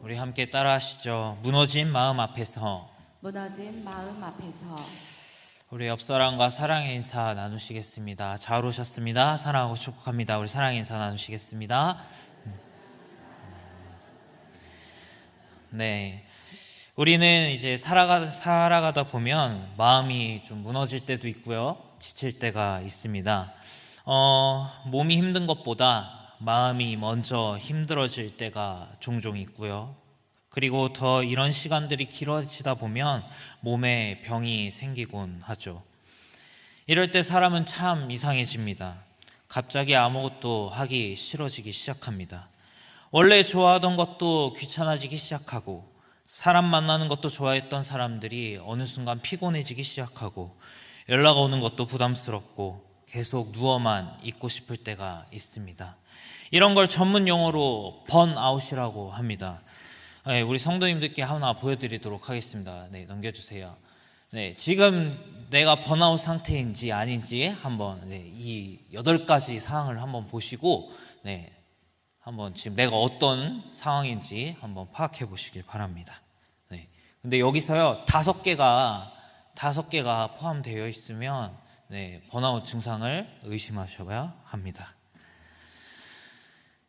우리 함께 따라하시죠. 무너진 마음 앞에서. 무너진 마음 앞에서. 우리 옆 사람과 사랑의 인사 나누시겠습니다. 잘 오셨습니다. 사랑하고 축복합니다. 우리 사랑의 인사 나누시겠습니다. 네, 우리는 이제 살아가다 보면 마음이 좀 무너질 때도 있고요, 지칠 때가 있습니다. 몸이 힘든 것보다 마음이 먼저 힘들어질 때가 종종 있고요. 그리고 더 이런 시간들이 길어지다 보면 몸에 병이 생기곤 하죠. 이럴 때 사람은 참 이상해집니다. 갑자기 아무것도 하기 싫어지기 시작합니다. 원래 좋아하던 것도 귀찮아지기 시작하고, 사람 만나는 것도 좋아했던 사람들이 어느 순간 피곤해지기 시작하고, 연락 오는 것도 부담스럽고 계속 누워만 있고 싶을 때가 있습니다. 이런 걸 전문 용어로 번아웃이라고 합니다. 네, 우리 성도님들께 하나 보여드리도록 하겠습니다. 네, 넘겨주세요. 네, 지금 내가 번아웃 상태인지 아닌지 한번 이 8가지 사항을 한번 보시고, 한번 지금 내가 어떤 상황인지 한번 파악해 보시길 바랍니다. 근데 여기서요, 5개가 포함되어 있으면 번아웃 증상을 의심하셔야 합니다.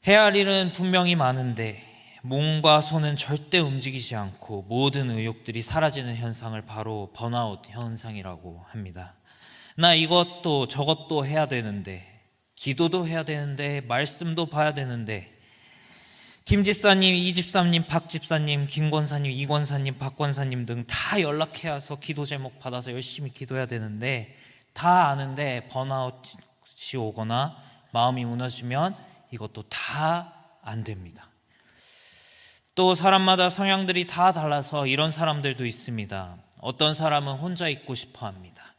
해야 할 일은 분명히 많은데 몸과 손은 절대 움직이지 않고 모든 의욕들이 사라지는 현상을 바로 번아웃 현상이라고 합니다. 나 이것도 저것도 해야 되는데, 기도도 해야 되는데, 말씀도 봐야 되는데, 김 집사님, 이 집사님, 박 집사님, 김 권사님, 이 권사님, 박 권사님 등 다 연락해서 기도 제목 받아서 열심히 기도해야 되는데, 다 아는데 번아웃이 오거나 마음이 무너지면 이것도 다 안 됩니다. 또 사람마다 성향들이 다 달라서 이런 사람들도 있습니다. 어떤 사람은 혼자 있고 싶어 합니다.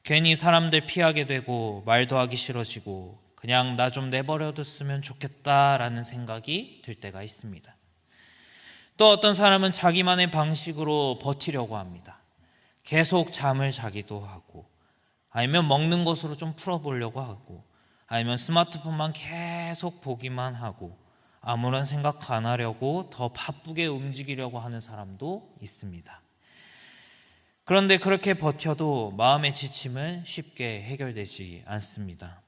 괜히 사람들 피하게 되고 말도 하기 싫어지고 그냥 나 좀 내버려뒀으면 좋겠다라는 생각이 들 때가 있습니다. 또 어떤 사람은 자기만의 방식으로 버티려고 합니다. 계속 잠을 자기도 하고, 아니면 먹는 것으로 좀 풀어보려고 하고, 아니면 스마트폰만 계속 보기만 하고, 아무런 생각 안 하려고 더 바쁘게 움직이려고 하는 사람도 있습니다. 그런데 그렇게 버텨도 마음의 지침은 쉽게 해결되지 않습니다.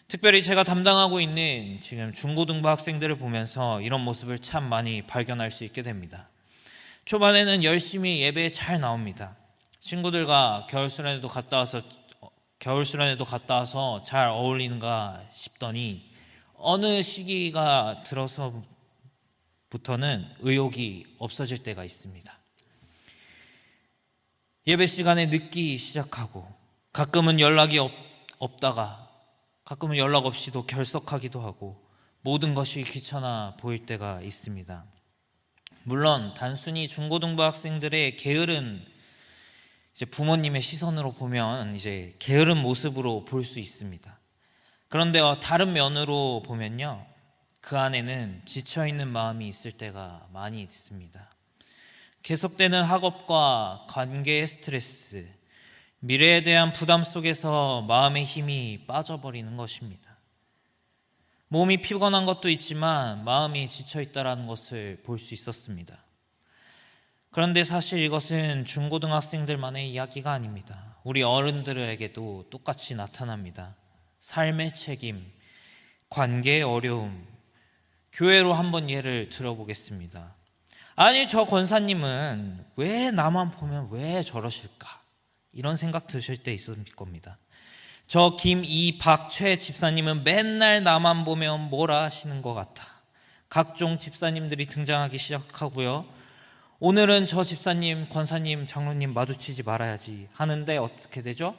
특별히 제가 담당하고 있는 지금 중고등부 학생들을 보면서 이런 모습을 참 많이 발견할 수 있게 됩니다. 초반에는 열심히 예배에 잘 나옵니다. 친구들과 겨울수련회도 갔다 와서 잘 어울리는가 싶더니 어느 시기가 들어서부터는 의욕이 없어질 때가 있습니다. 예배 시간에 늦기 시작하고, 가끔은 연락이 없다가 가끔은 연락 없이도 결석하기도 하고, 모든 것이 귀찮아 보일 때가 있습니다. 물론 단순히 중고등부 학생들의 게으른, 이제 부모님의 시선으로 보면 이제 게으른 모습으로 볼 수 있습니다. 그런데 다른 면으로 보면요, 그 안에는 지쳐있는 마음이 있을 때가 많이 있습니다. 계속되는 학업과 관계의 스트레스, 미래에 대한 부담 속에서 마음의 힘이 빠져버리는 것입니다. 몸이 피곤한 것도 있지만 마음이 지쳐있다는 것을 볼 수 있었습니다. 그런데 사실 이것은 중고등학생들만의 이야기가 아닙니다. 우리 어른들에게도 똑같이 나타납니다. 삶의 책임, 관계의 어려움, 교회로 한번 예를 들어보겠습니다. 아니, 저 권사님은 왜 나만 보면 왜 저러실까? 이런 생각 드실 때 있을 겁니다. 저 김, 이, 박, 최 집사님은 맨날 나만 보면 뭐라 하시는 것 같아. 각종 집사님들이 등장하기 시작하고요. 오늘은 저 집사님, 권사님, 장로님 마주치지 말아야지 하는데 어떻게 되죠?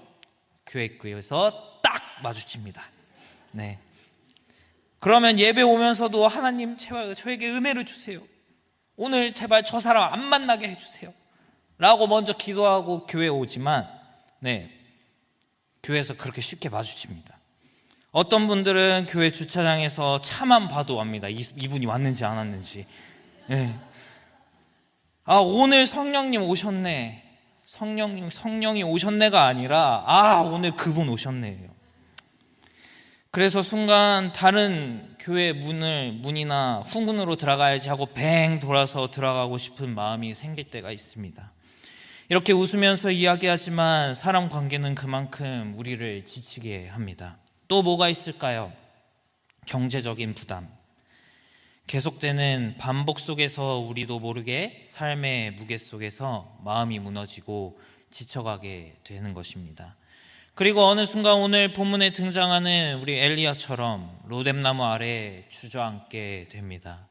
교회에서 딱 마주칩니다. 그러면 예배 오면서도 하나님 제발 저에게 은혜를 주세요. 오늘 제발 저 사람 안 만나게 해주세요. 라고 먼저 기도하고 교회에 오지만, 교회에서 그렇게 쉽게 마주칩니다. 어떤 분들은 교회 주차장에서 차만 봐도 압니다. 이분이 왔는지 안 왔는지. 오늘 성령님 오셨네. 성령이 오셨네가 아니라 오늘 그분 오셨네요. 그래서 순간 다른 교회 문이나 후문으로 들어가야지 하고 뱅 돌아서 들어가고 싶은 마음이 생길 때가 있습니다. 이렇게 웃으면서 이야기하지만 사람 관계는 그만큼 우리를 지치게 합니다. 또 뭐가 있을까요? 경제적인 부담. 계속되는 반복 속에서 우리도 모르게 삶의 무게 속에서 마음이 무너지고 지쳐가게 되는 것입니다. 그리고 어느 순간 오늘 본문에 등장하는 우리 엘리야처럼 로뎀나무 아래에 주저앉게 됩니다.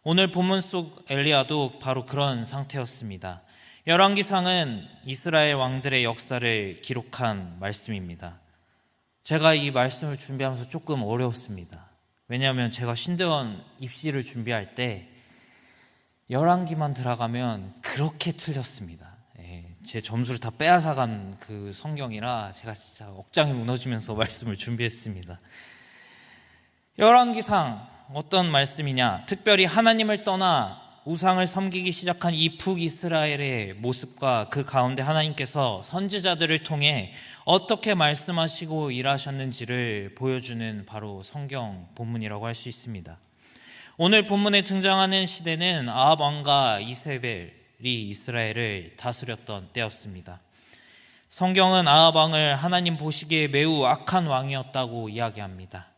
오늘 본문 속 엘리야도 바로 그런 상태였습니다. 열왕기상은 이스라엘 왕들의 역사를 기록한 말씀입니다. 제가 이 말씀을 준비하면서 조금 어려웠습니다. 왜냐하면 제가 신대원 입시를 준비할 때 열왕기만 들어가면 그렇게 틀렸습니다. 제 점수를 다 빼앗아간 그 성경이라 제가 진짜 억장이 무너지면서 말씀을 준비했습니다. 열왕기상 어떤 말씀이냐? 특별히 하나님을 떠나 우상을 섬기기 시작한 이 북이스라엘의 모습과 그 가운데 하나님께서 선지자들을 통해 어떻게 말씀하시고 일하셨는지를 보여주는 바로 성경 본문이라고 할 수 있습니다. 오늘 본문에 등장하는 시대는 아합 왕과 이세벨이 이스라엘을 다스렸던 때였습니다. 성경은 아합 왕을 하나님 보시기에 매우 악한 왕이었다고 이야기합니다.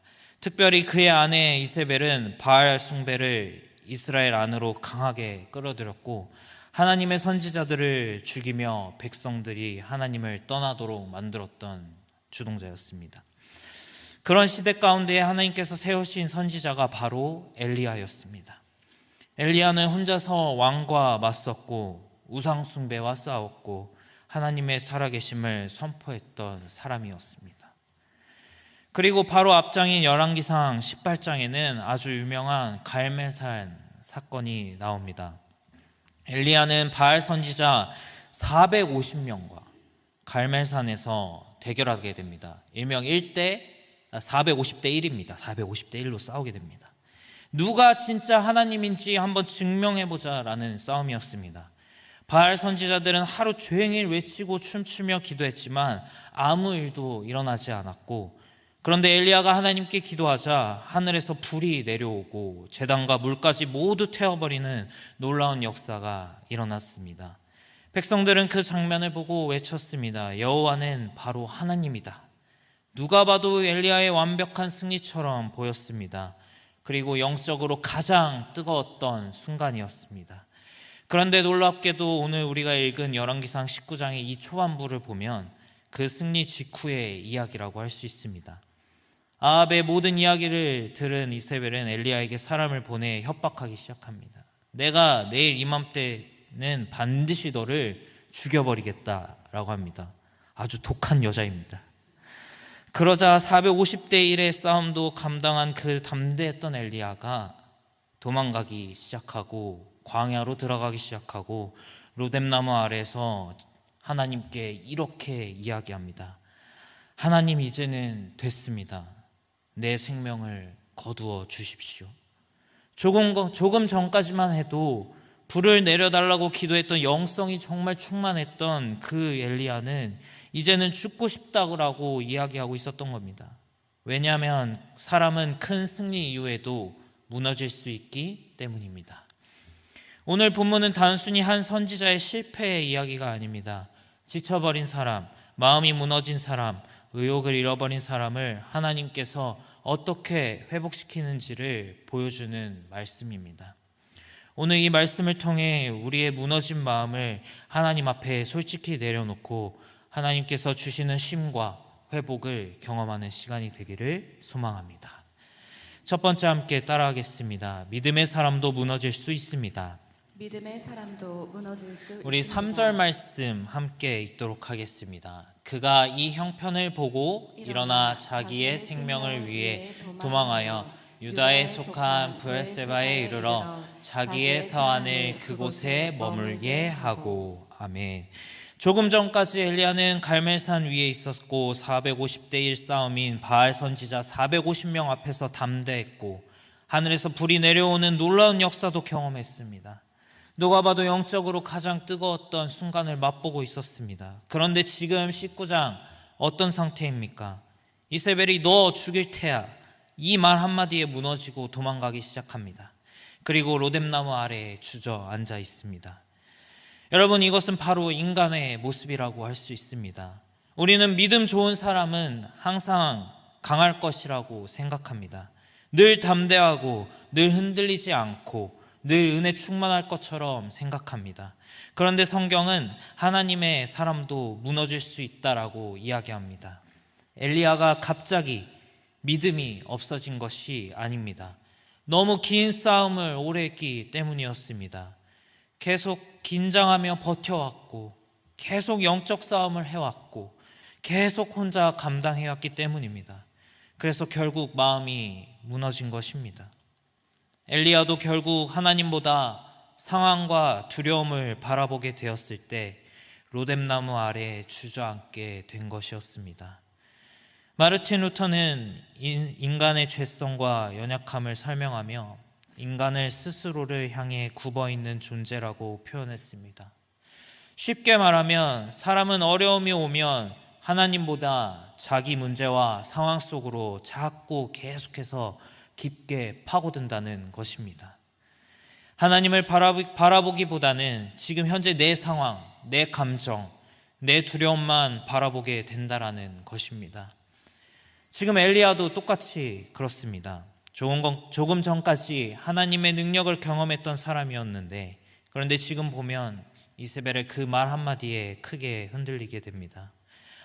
특별히 그의 아내 이세벨은 바알 숭배를 이스라엘 안으로 강하게 끌어들였고 하나님의 선지자들을 죽이며 백성들이 하나님을 떠나도록 만들었던 주동자였습니다. 그런 시대 가운데 하나님께서 세우신 선지자가 바로 엘리야였습니다. 엘리야는 혼자서 왕과 맞섰고 우상 숭배와 싸웠고 하나님의 살아계심을 선포했던 사람이었습니다. 그리고 바로 앞장인 열왕기상 18장에는 아주 유명한 갈멜산 사건이 나옵니다. 엘리야는 바알 선지자 450명과 갈멜산에서 대결하게 됩니다. 일명 450대 1입니다. 450대 1로 싸우게 됩니다. 누가 진짜 하나님인지 한번 증명해보자라는 싸움이었습니다. 바알 선지자들은 하루 종일 외치고 춤추며 기도했지만 아무 일도 일어나지 않았고, 그런데 엘리야가 하나님께 기도하자 하늘에서 불이 내려오고 제단과 물까지 모두 태워버리는 놀라운 역사가 일어났습니다. 백성들은 그 장면을 보고 외쳤습니다. 여호와는 바로 하나님이다. 누가 봐도 엘리야의 완벽한 승리처럼 보였습니다. 그리고 영적으로 가장 뜨거웠던 순간이었습니다. 그런데 놀랍게도 오늘 우리가 읽은 열왕기상 19장의 이 초반부를 보면 그 승리 직후의 이야기라고 할 수 있습니다. 아합의 모든 이야기를 들은 이세벨은 엘리야에게 사람을 보내 협박하기 시작합니다. 내가 내일 이맘때는 반드시 너를 죽여버리겠다라고 합니다. 아주 독한 여자입니다. 그러자 450대 1의 싸움도 감당한 그 담대했던 엘리야가 도망가기 시작하고 광야로 들어가기 시작하고 로뎀나무 아래에서 하나님께 이렇게 이야기합니다. 하나님, 이제는 됐습니다. 내 생명을 거두어 주십시오. 조금 전까지만 해도 불을 내려달라고 기도했던 영성이 정말 충만했던 그 엘리야는 이제는 죽고 싶다고 이야기하고 있었던 겁니다. 왜냐하면 사람은 큰 승리 이후에도 무너질 수 있기 때문입니다. 오늘 본문은 단순히 한 선지자의 실패의 이야기가 아닙니다. 지쳐버린 사람, 마음이 무너진 사람, 의욕을 잃어버린 사람을 하나님께서 어떻게 회복시키는지를 보여주는 말씀입니다. 오늘 이 말씀을 통해 우리의 무너진 마음을 하나님 앞에 솔직히 내려놓고 하나님께서 주시는 쉼과 회복을 경험하는 시간이 되기를 소망합니다. 첫 번째 함께 따라하겠습니다. 믿음의 사람도 무너질 수 있습니다. 믿음의 사람도 무너질 수 우리 있습니다. 3절 말씀 함께 읽도록 하겠습니다. 그가 이 형편을 보고 일어나 자기의 생명을 위해 도망하여 유다에 속한 브엘세바에 이르러 자기의 사환을 그곳에 머물게 하고. 아멘. 조금 전까지 엘리야는 갈멜산 위에 있었고 450대 1 싸움인 바알 선지자 450명 앞에서 담대했고 하늘에서 불이 내려오는 놀라운 역사도 경험했습니다. 누가 봐도 영적으로 가장 뜨거웠던 순간을 맛보고 있었습니다. 그런데 지금 19장 어떤 상태입니까? 이세벨이 너 죽일 테야. 이 말 한마디에 무너지고 도망가기 시작합니다. 그리고 로뎀나무 아래에 주저앉아 있습니다. 여러분, 이것은 바로 인간의 모습이라고 할 수 있습니다. 우리는 믿음 좋은 사람은 항상 강할 것이라고 생각합니다. 늘 담대하고 늘 흔들리지 않고 늘 은혜 충만할 것처럼 생각합니다. 그런데 성경은 하나님의 사람도 무너질 수 있다라고 이야기합니다. 엘리야가 갑자기 믿음이 없어진 것이 아닙니다. 너무 긴 싸움을 오래 했기 때문이었습니다. 계속 긴장하며 버텨왔고 계속 영적 싸움을 해왔고 계속 혼자 감당해왔기 때문입니다. 그래서 결국 마음이 무너진 것입니다. 엘리야도 결국 하나님보다 상황과 두려움을 바라보게 되었을 때 로뎀나무 아래에 주저앉게 된 것이었습니다. 마르틴 루터는 인간의 죄성과 연약함을 설명하며 인간을 스스로를 향해 굽어있는 존재라고 표현했습니다. 쉽게 말하면 사람은 어려움이 오면 하나님보다 자기 문제와 상황 속으로 자꾸 계속해서 깊게 파고든다는 것입니다. 하나님을 바라보기보다는 지금 현재 내 상황, 내 감정, 내 두려움만 바라보게 된다라는 것입니다. 지금 엘리야도 똑같이 그렇습니다. 조금 전까지 하나님의 능력을 경험했던 사람이었는데, 그런데 지금 보면 이세벨의 그 말 한마디에 크게 흔들리게 됩니다.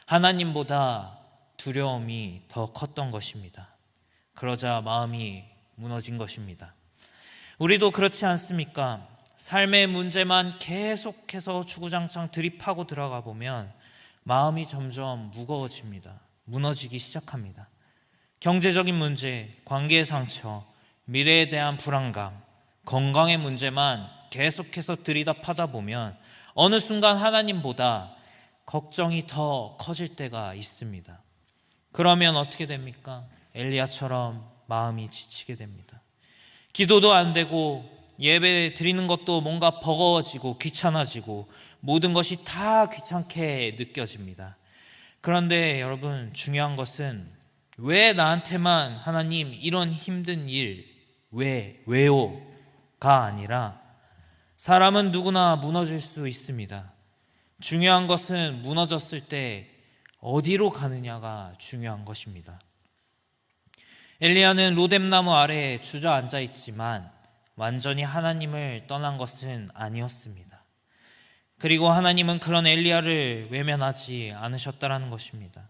하나님보다 두려움이 더 컸던 것입니다. 그러자 마음이 무너진 것입니다. 우리도 그렇지 않습니까? 삶의 문제만 계속해서 주구장창 들이파고 들어가 보면 마음이 점점 무거워집니다. 무너지기 시작합니다. 경제적인 문제, 관계의 상처, 미래에 대한 불안감, 건강의 문제만 계속해서 들이다파다 보면 어느 순간 하나님보다 걱정이 더 커질 때가 있습니다. 그러면 어떻게 됩니까? 엘리야처럼 마음이 지치게 됩니다. 기도도 안 되고 예배 드리는 것도 뭔가 버거워지고 귀찮아지고 모든 것이 다 귀찮게 느껴집니다. 그런데 여러분, 중요한 것은 왜 나한테만 하나님 이런 힘든 일 왜요가 아니라 사람은 누구나 무너질 수 있습니다. 중요한 것은 무너졌을 때 어디로 가느냐가 중요한 것입니다. 엘리야는 로뎀나무 아래에 주저앉아 있지만 완전히 하나님을 떠난 것은 아니었습니다. 그리고 하나님은 그런 엘리야를 외면하지 않으셨다라는 것입니다.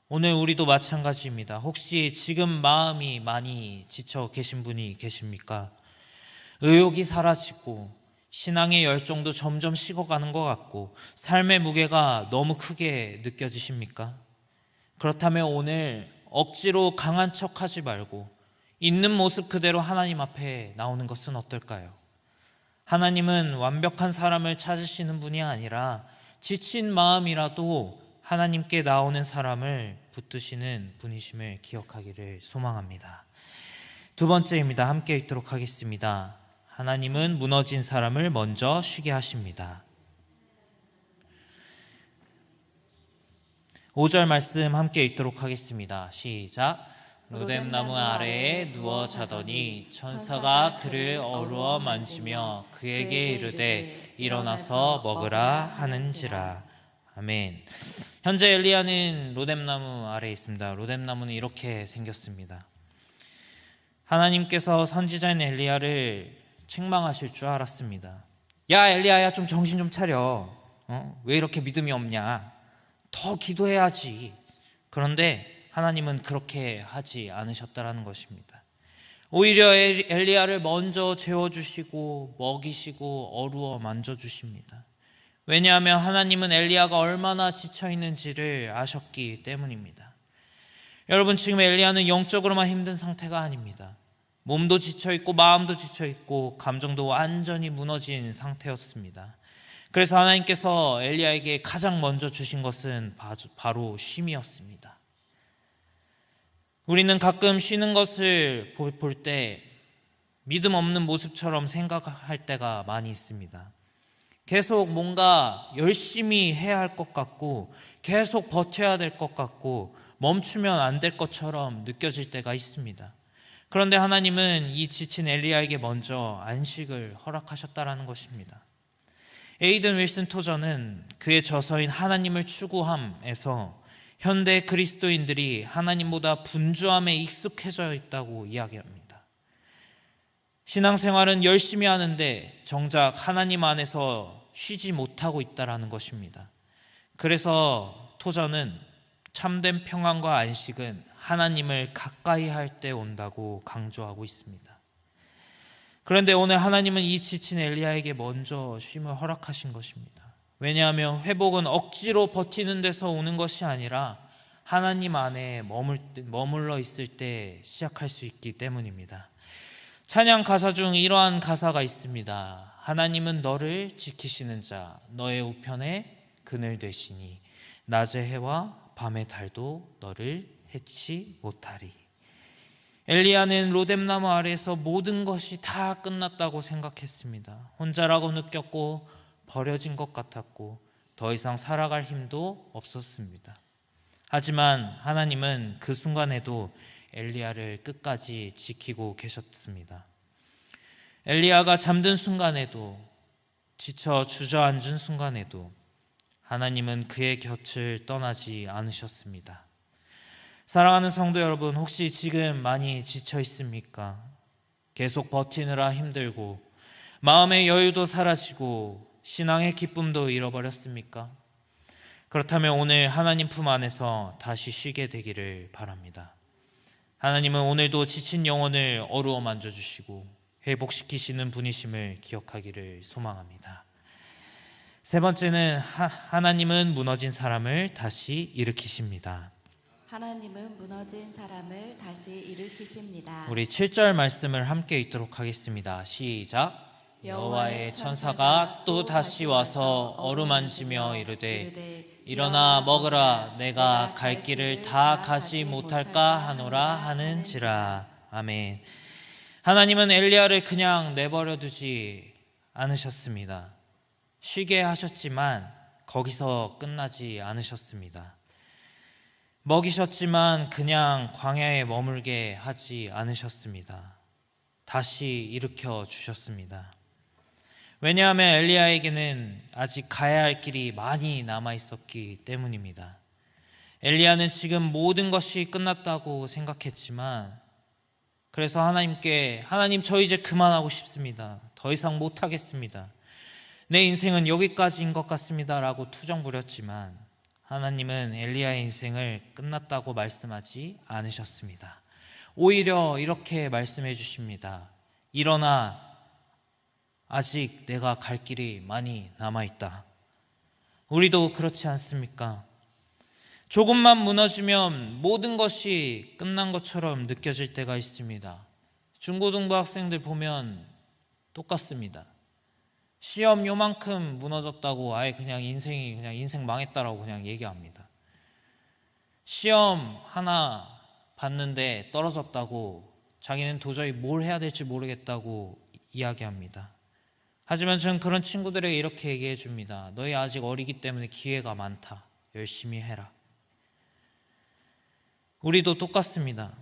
오늘 우리도 마찬가지입니다. 혹시 지금 마음이 많이 지쳐 계신 분이 계십니까? 의욕이 사라지고 신앙의 열정도 점점 식어가는 것 같고 삶의 무게가 너무 크게 느껴지십니까? 그렇다면 오늘 억지로 강한 척하지 말고 있는 모습 그대로 하나님 앞에 나오는 것은 어떨까요? 하나님은 완벽한 사람을 찾으시는 분이 아니라 지친 마음이라도 하나님께 나오는 사람을 붙드시는 분이심을 기억하기를 소망합니다. 두 번째입니다. 함께 읽도록 하겠습니다. 하나님은 무너진 사람을 먼저 쉬게 하십니다. 5절 말씀 함께 읽도록 하겠습니다. 시작. 로뎀나무 아래에 누워 자더니 천사가 그를 어루어 만지며 그에게 이르되 일어나서 먹으라 하는지라. 아멘. 현재 엘리야는 로뎀나무 아래에 있습니다. 로뎀나무는 이렇게 생겼습니다. 하나님께서 선지자인 엘리야를 책망하실 줄 알았습니다. 야 엘리야야, 좀 정신 좀 차려. 왜 이렇게 믿음이 없냐? 더 기도해야지. 그런데 하나님은 그렇게 하지 않으셨다라는 것입니다. 오히려 엘리야를 먼저 재워주시고 먹이시고 어루어 만져주십니다. 왜냐하면 하나님은 엘리야가 얼마나 지쳐있는지를 아셨기 때문입니다. 여러분, 지금 엘리야는 영적으로만 힘든 상태가 아닙니다. 몸도 지쳐있고 마음도 지쳐있고 감정도 완전히 무너진 상태였습니다. 그래서 하나님께서 엘리야에게 가장 먼저 주신 것은 바로 쉼이었습니다. 우리는 가끔 쉬는 것을 볼 때 믿음 없는 모습처럼 생각할 때가 많이 있습니다. 계속 뭔가 열심히 해야 할 것 같고 계속 버텨야 될 것 같고 멈추면 안 될 것처럼 느껴질 때가 있습니다. 그런데 하나님은 이 지친 엘리야에게 먼저 안식을 허락하셨다라는 것입니다. 에이든 윌슨 토저는 그의 저서인 하나님을 추구함에서 현대 그리스도인들이 하나님보다 분주함에 익숙해져 있다고 이야기합니다. 신앙생활은 열심히 하는데 정작 하나님 안에서 쉬지 못하고 있다라는 것입니다. 그래서 토저는 참된 평안과 안식은 하나님을 가까이 할 때 온다고 강조하고 있습니다. 그런데 오늘 하나님은 이 지친 엘리야에게 먼저 쉼을 허락하신 것입니다. 왜냐하면 회복은 억지로 버티는 데서 오는 것이 아니라 하나님 안에 머물러 있을 때 시작할 수 있기 때문입니다. 찬양 가사 중 이러한 가사가 있습니다. 하나님은 너를 지키시는 자, 너의 우편에 그늘 되시니 낮의 해와 밤의 달도 너를 해치 못하리. 엘리야는 로뎀나무 아래에서 모든 것이 다 끝났다고 생각했습니다. 혼자라고 느꼈고 버려진 것 같았고 더 이상 살아갈 힘도 없었습니다. 하지만 하나님은 그 순간에도 엘리야를 끝까지 지키고 계셨습니다. 엘리야가 잠든 순간에도, 지쳐 주저앉은 순간에도 하나님은 그의 곁을 떠나지 않으셨습니다. 사랑하는 성도 여러분, 혹시 지금 많이 지쳐 있습니까? 계속 버티느라 힘들고 마음의 여유도 사라지고 신앙의 기쁨도 잃어버렸습니까? 그렇다면 오늘 하나님 품 안에서 다시 쉬게 되기를 바랍니다. 하나님은 오늘도 지친 영혼을 어루어 만져주시고 회복시키시는 분이심을 기억하기를 소망합니다. 세 번째는 하나님은 무너진 사람을 다시 일으키십니다. 하나님은 무너진 사람을 다시 일으키십니다. 우리 7절 말씀을 함께 읽도록 하겠습니다. 시작. 여호와의 천사가 또 다시 와서 어루만지며 이르되 일어나 먹으라, 내가 갈 길을 다 가지 못할까 하노라 하는지라. 아멘. 하나님은 엘리야를 그냥 내버려 두지 않으셨습니다. 쉬게 하셨지만 거기서 끝나지 않으셨습니다. 먹이셨지만 그냥 광야에 머물게 하지 않으셨습니다. 다시 일으켜 주셨습니다. 왜냐하면 엘리야에게는 아직 가야 할 길이 많이 남아 있었기 때문입니다. 엘리야는 지금 모든 것이 끝났다고 생각했지만, 그래서 하나님께 하나님, 저 이제 그만하고 싶습니다. 더 이상 못하겠습니다. 내 인생은 여기까지인 것 같습니다 라고 투정 부렸지만 하나님은 엘리야의 인생을 끝났다고 말씀하지 않으셨습니다. 오히려 이렇게 말씀해 주십니다. 일어나, 아직 내가 갈 길이 많이 남아있다. 우리도 그렇지 않습니까? 조금만 무너지면 모든 것이 끝난 것처럼 느껴질 때가 있습니다. 중고등부 학생들 보면 똑같습니다. 시험 요만큼 무너졌다고 아예 그냥 인생 망했다라고 그냥 얘기합니다. 시험 하나 봤는데 떨어졌다고 자기는 도저히 뭘 해야 될지 모르겠다고 이야기합니다. 하지만 저는 그런 친구들에게 이렇게 얘기해 줍니다. 너희 아직 어리기 때문에 기회가 많다. 열심히 해라. 우리도 똑같습니다.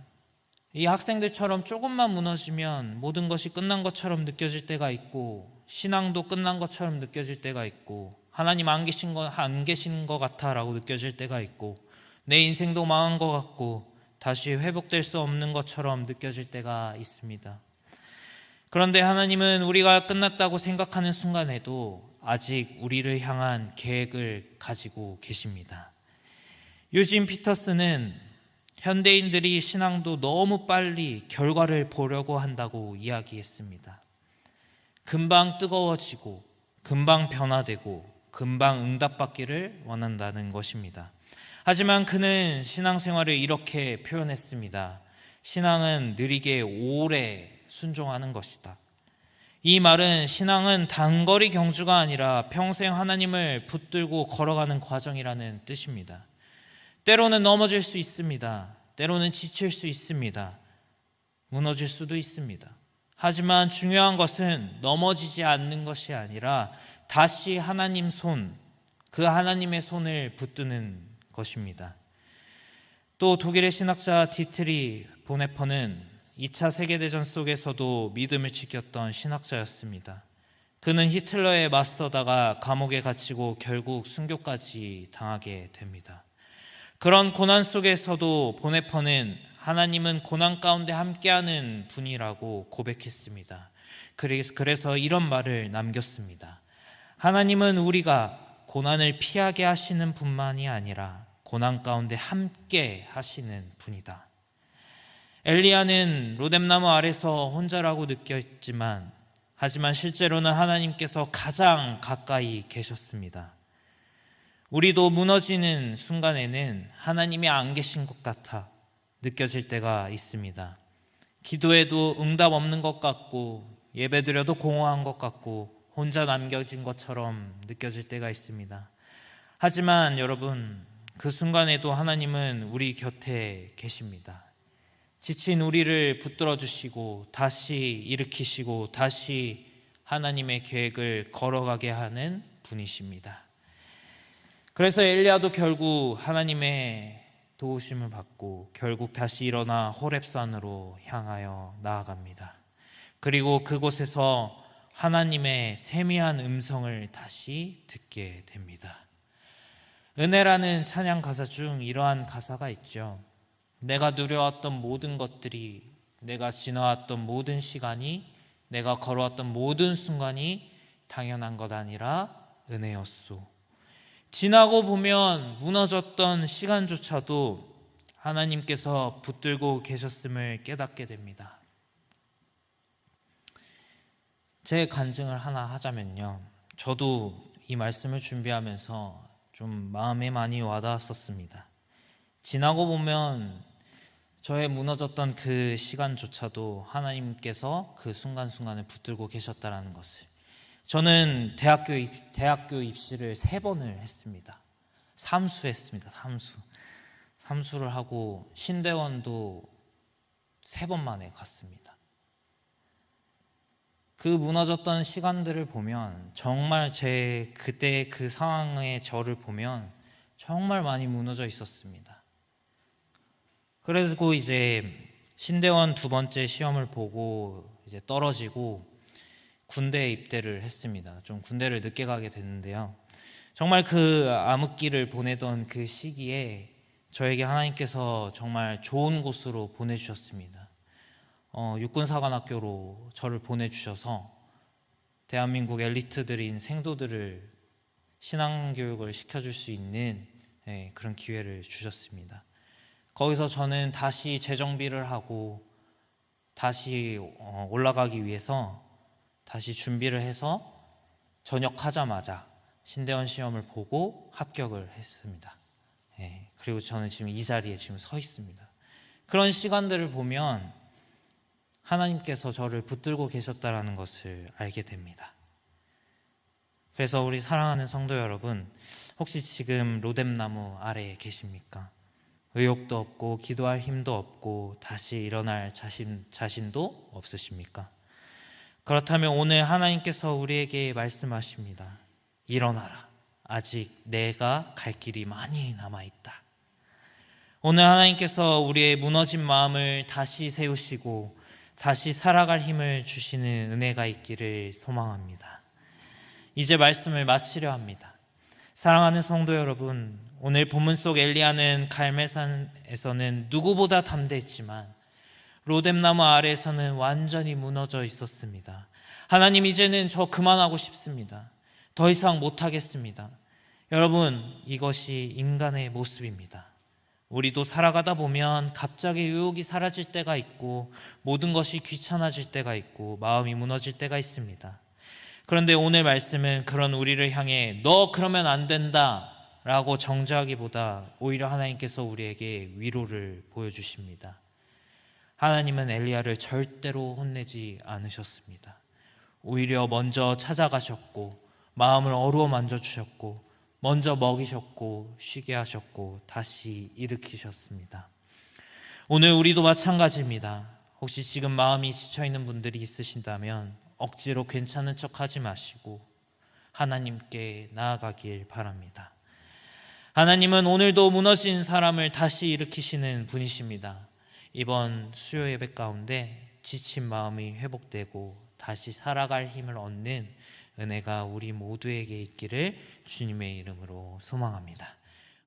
이 학생들처럼 조금만 무너지면 모든 것이 끝난 것처럼 느껴질 때가 있고, 신앙도 끝난 것처럼 느껴질 때가 있고, 하나님 안 계신 것 같아라고 느껴질 때가 있고, 내 인생도 망한 것 같고 다시 회복될 수 없는 것처럼 느껴질 때가 있습니다. 그런데 하나님은 우리가 끝났다고 생각하는 순간에도 아직 우리를 향한 계획을 가지고 계십니다. 유진 피터스는 현대인들이 신앙도 너무 빨리 결과를 보려고 한다고 이야기했습니다. 금방 뜨거워지고 금방 변화되고 금방 응답받기를 원한다는 것입니다. 하지만 그는 신앙생활을 이렇게 표현했습니다. 신앙은 느리게 오래 순종하는 것이다. 이 말은 신앙은 단거리 경주가 아니라 평생 하나님을 붙들고 걸어가는 과정이라는 뜻입니다. 때로는 넘어질 수 있습니다. 때로는 지칠 수 있습니다. 무너질 수도 있습니다. 하지만 중요한 것은 넘어지지 않는 것이 아니라 다시 하나님 손, 그 하나님의 손을 붙드는 것입니다. 또 독일의 신학자 디트리 보네퍼는 2차 세계대전 속에서도 믿음을 지켰던 신학자였습니다. 그는 히틀러에 맞서다가 감옥에 갇히고 결국 순교까지 당하게 됩니다. 그런 고난 속에서도 보네퍼는 하나님은 고난 가운데 함께하는 분이라고 고백했습니다. 그래서 이런 말을 남겼습니다. 하나님은 우리가 고난을 피하게 하시는 분만이 아니라 고난 가운데 함께 하시는 분이다. 엘리야는 로뎀나무 아래서 혼자라고 느꼈지만 하지만 실제로는 하나님께서 가장 가까이 계셨습니다. 우리도 무너지는 순간에는 하나님이 안 계신 것 같아 느껴질 때가 있습니다. 기도해도 응답 없는 것 같고 예배드려도 공허한 것 같고 혼자 남겨진 것처럼 느껴질 때가 있습니다. 하지만 여러분, 그 순간에도 하나님은 우리 곁에 계십니다. 지친 우리를 붙들어 주시고 다시 일으키시고 다시 하나님의 계획을 걸어가게 하는 분이십니다. 그래서 엘리야도 결국 하나님의 도우심을 받고 결국 다시 일어나 호렙산으로 향하여 나아갑니다. 그리고 그곳에서 하나님의 세미한 음성을 다시 듣게 됩니다. 은혜라는 찬양 가사 중 이러한 가사가 있죠. 내가 누려왔던 모든 것들이, 내가 지나왔던 모든 시간이, 내가 걸어왔던 모든 순간이 당연한 것 아니라 은혜였소. 지나고 보면 무너졌던 시간조차도 하나님께서 붙들고 계셨음을 깨닫게 됩니다. 제 간증을 하나 하자면요, 저도 이 말씀을 준비하면서 좀 마음에 많이 와닿았었습니다. 지나고 보면 저의 무너졌던 그 시간조차도 하나님께서 그 순간순간을 붙들고 계셨다는 것을. 저는 대학교 입시를 3번을 했습니다. 삼수했습니다. 삼수를 하고 신대원도 3번 만에 갔습니다. 그 무너졌던 시간들을 보면 정말 제 그때 그 상황의 저를 보면 정말 많이 무너져 있었습니다. 그리고 이제 신대원 2번째 시험을 보고 이제 떨어지고 군대에 입대를 했습니다. 좀 군대를 늦게 가게 됐는데요. 정말 그 암흑기를 보내던 그 시기에 저에게 하나님께서 정말 좋은 곳으로 보내주셨습니다. 육군사관학교로 저를 보내주셔서 대한민국 엘리트들인 생도들을 신앙교육을 시켜줄 수 있는 그런 기회를 주셨습니다. 거기서 저는 다시 재정비를 하고 다시 올라가기 위해서 다시 준비를 해서 전역하자마자 신대원 시험을 보고 합격을 했습니다. 그리고 저는 지금 이 자리에 지금 서 있습니다. 그런 시간들을 보면 하나님께서 저를 붙들고 계셨다는 것을 알게 됩니다. 그래서 우리 사랑하는 성도 여러분, 혹시 지금 로뎀나무 아래에 계십니까? 의욕도 없고 기도할 힘도 없고 다시 일어날 자신도 없으십니까? 그렇다면 오늘 하나님께서 우리에게 말씀하십니다. 일어나라. 아직 내가 갈 길이 많이 남아있다. 오늘 하나님께서 우리의 무너진 마음을 다시 세우시고 다시 살아갈 힘을 주시는 은혜가 있기를 소망합니다. 이제 말씀을 마치려 합니다. 사랑하는 성도 여러분, 오늘 본문 속 엘리야는 갈멜산에서는 누구보다 담대했지만 로뎀나무 아래에서는 완전히 무너져 있었습니다. 하나님, 이제는 저 그만하고 싶습니다. 더 이상 못하겠습니다. 여러분, 이것이 인간의 모습입니다. 우리도 살아가다 보면 갑자기 의욕이 사라질 때가 있고 모든 것이 귀찮아질 때가 있고 마음이 무너질 때가 있습니다. 그런데 오늘 말씀은 그런 우리를 향해 너 그러면 안 된다 라고 정죄하기보다 오히려 하나님께서 우리에게 위로를 보여주십니다. 하나님은 엘리야를 절대로 혼내지 않으셨습니다. 오히려 먼저 찾아가셨고 마음을 어루어 만져주셨고 먼저 먹이셨고 쉬게 하셨고 다시 일으키셨습니다. 오늘 우리도 마찬가지입니다. 혹시 지금 마음이 지쳐있는 분들이 있으신다면 억지로 괜찮은 척하지 마시고 하나님께 나아가길 바랍니다. 하나님은 오늘도 무너진 사람을 다시 일으키시는 분이십니다. 이번 수요 예배 가운데 지친 마음이 회복되고 다시 살아갈 힘을 얻는 은혜가 우리 모두에게 있기를 주님의 이름으로 소망합니다.